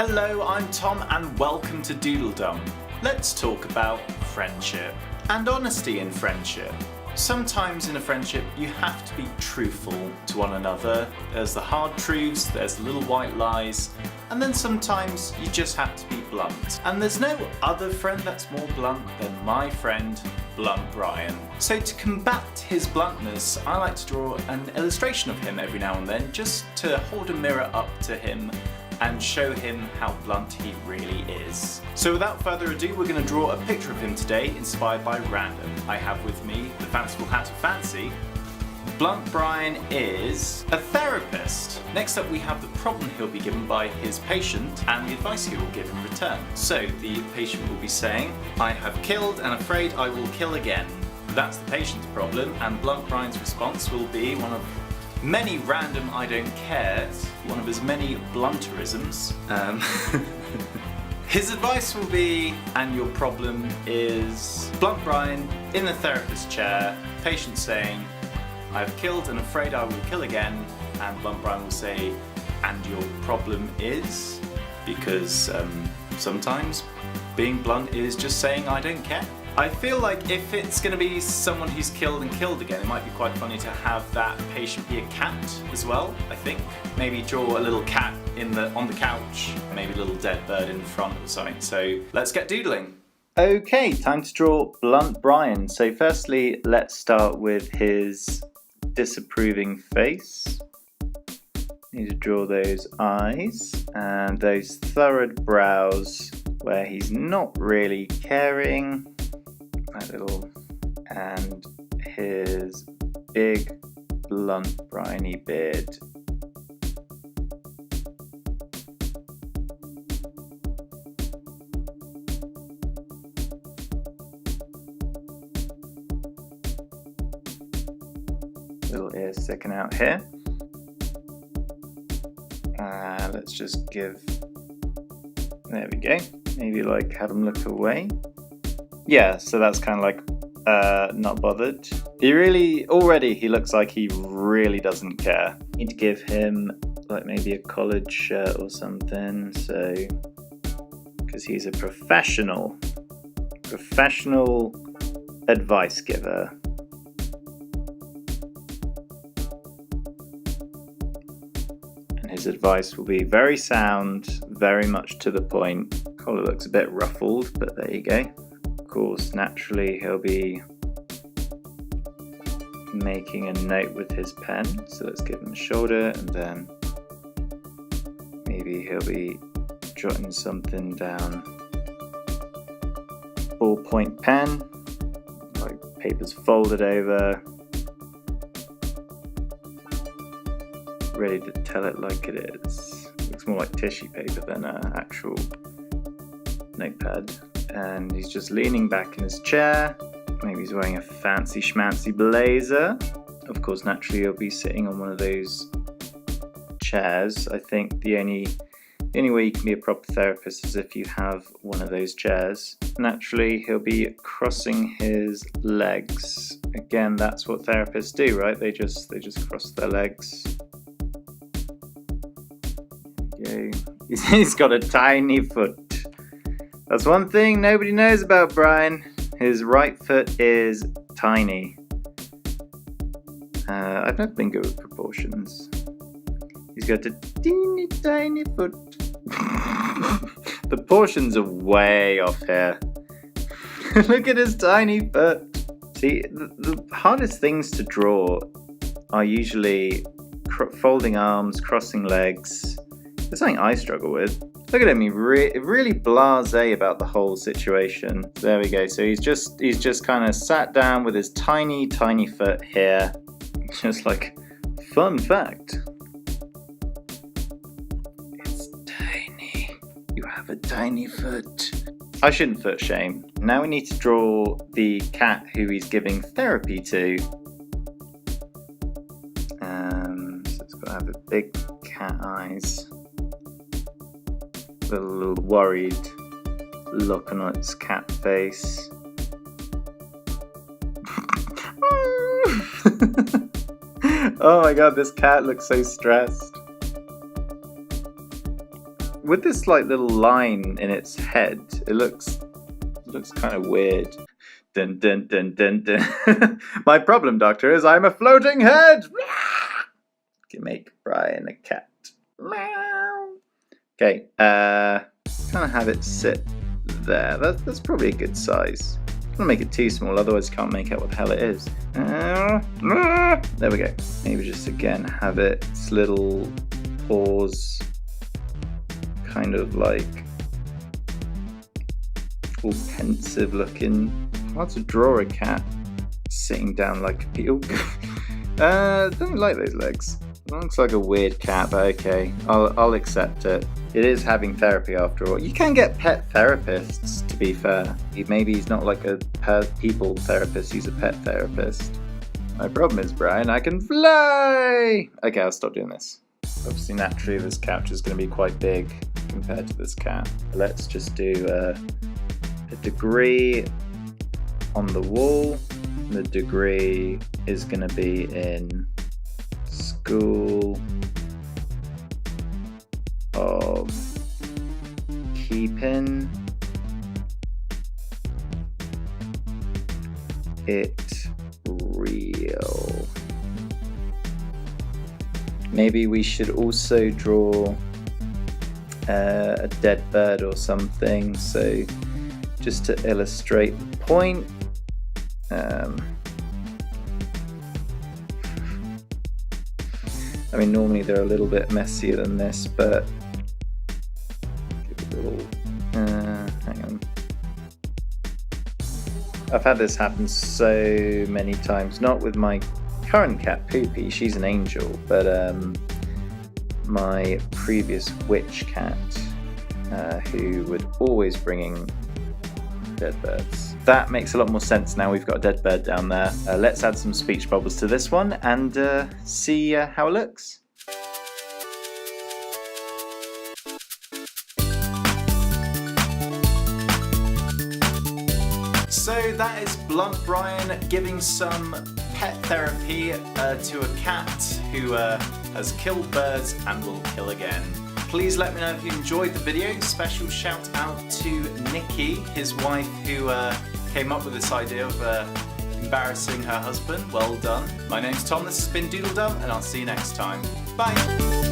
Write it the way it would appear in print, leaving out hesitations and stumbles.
Hello, I'm Tom and welcome to Doodledom. Let's talk about friendship and honesty in friendship. Sometimes in a friendship you have to be truthful to one another. There's the hard truths, there's the little white lies, and then sometimes you just have to be blunt. And there's no other friend that's more blunt than my friend Blunt Bryan. So to combat his bluntness, I like to draw an illustration of him every now and then, just to hold a mirror up to him and show him how blunt he really is. So without further ado, we're going to draw a picture of him today, inspired by random. I have with me the fanciful hat of fancy. Blunt Bryan is a therapist. Next up we have the problem he'll be given by his patient and the advice he will give in return. So the patient will be saying, "I have killed and afraid I will kill again." That's the patient's problem, and Blunt Bryan's response will be one of many random I don't cares, one of his many blunterisms. His advice will be, and your problem is, Blunt Bryan in the therapist's chair, patient saying, "I have killed and afraid I will kill again," and Blunt Bryan will say, "And your problem is?" Because sometimes being blunt is just saying I don't care. I feel like if it's going to be someone who's killed and killed again, it might be quite funny to have that patient be a cat as well, I think. Maybe draw a little cat on the couch, maybe a little dead bird in front or something. So let's get doodling. Okay, time to draw Blunt Bryan. So firstly, let's start with his disapproving face. Need to draw those eyes and those furrowed brows where he's not really caring. And his big Blunt Bryan-y beard. Little ear sticking out here. Let's just give, there we go. Maybe like have him look away. Yeah, so that's kind of like not bothered. He looks like he really doesn't care. Need to give him like maybe a collared shirt or something, so because he's a professional advice giver. And his advice will be very sound, very much to the point. Collar looks a bit ruffled, but there you go. Of course, naturally he'll be making a note with his pen, so let's give him a shoulder, and then maybe he'll be jotting something down. Ballpoint pen, like paper's folded over, ready to tell it like it is. Looks more like tissue paper than an actual notepad. And he's just leaning back in his chair. Maybe he's wearing a fancy schmancy blazer. Of course, naturally he'll be sitting on one of those chairs. I think the only way you can be a proper therapist is if you have one of those chairs. Naturally, he'll be crossing his legs. Again, that's what therapists do, right? They just cross their legs. Okay. He's got a tiny foot. That's one thing nobody knows about Bryan. His right foot is tiny. I've never been good with proportions. He's got a teeny tiny foot. The portions are way off here. Look at his tiny foot. See, the hardest things to draw are usually folding arms, crossing legs. It's something I struggle with. Look at him, he's really blasé about the whole situation. There we go, so he's just kind of sat down with his tiny foot here. Just like, fun fact. It's tiny. You have a tiny foot. I shouldn't foot shame. Now we need to draw the cat who he's giving therapy to. So it's got to have a big cat eyes. A little worried look on its cat face. Oh my god, this cat looks so stressed. with this like little line in its head, it looks kind of weird. Dun dun dun dun dun. My problem, Doctor, is I'm a floating head. Can make Brian a cat. Okay, kind of have it sit there. That's probably a good size. I'm gonna make it too small, otherwise I can't make out what the hell it is. There we go. Maybe just again have its little paws kind of like all pensive looking. Hard to draw a cat sitting down like a peel. Don't like those legs. It looks like a weird cat, but okay, I'll accept it. It is having therapy after all. You can get pet therapists, to be fair. Maybe he's not like a people therapist, he's a pet therapist. My problem is, Brian, I can fly! Okay, I'll stop doing this. Obviously, naturally, this couch is going to be quite big compared to this cat. Let's just do a degree on the wall. The degree is going to be in school of keeping it real. Maybe we should also draw a dead bird or something, so just to illustrate the point. I mean, normally they're a little bit messier than this, but give a little, hang on. I've had this happen so many times, not with my current cat Poopy, she's an angel, but my previous witch cat, who would always bring in dead birds. That makes a lot more sense now we've got a dead bird down there. Let's add some speech bubbles to this one and see how it looks. So that is Blunt Bryan giving some pet therapy to a cat who has killed birds and will kill again. Please let me know if you enjoyed the video. Special shout out to Nikki, his wife, who came up with this idea of embarrassing her husband. Well done. My name's Tom, this has been Doodle, and I'll see you next time. Bye!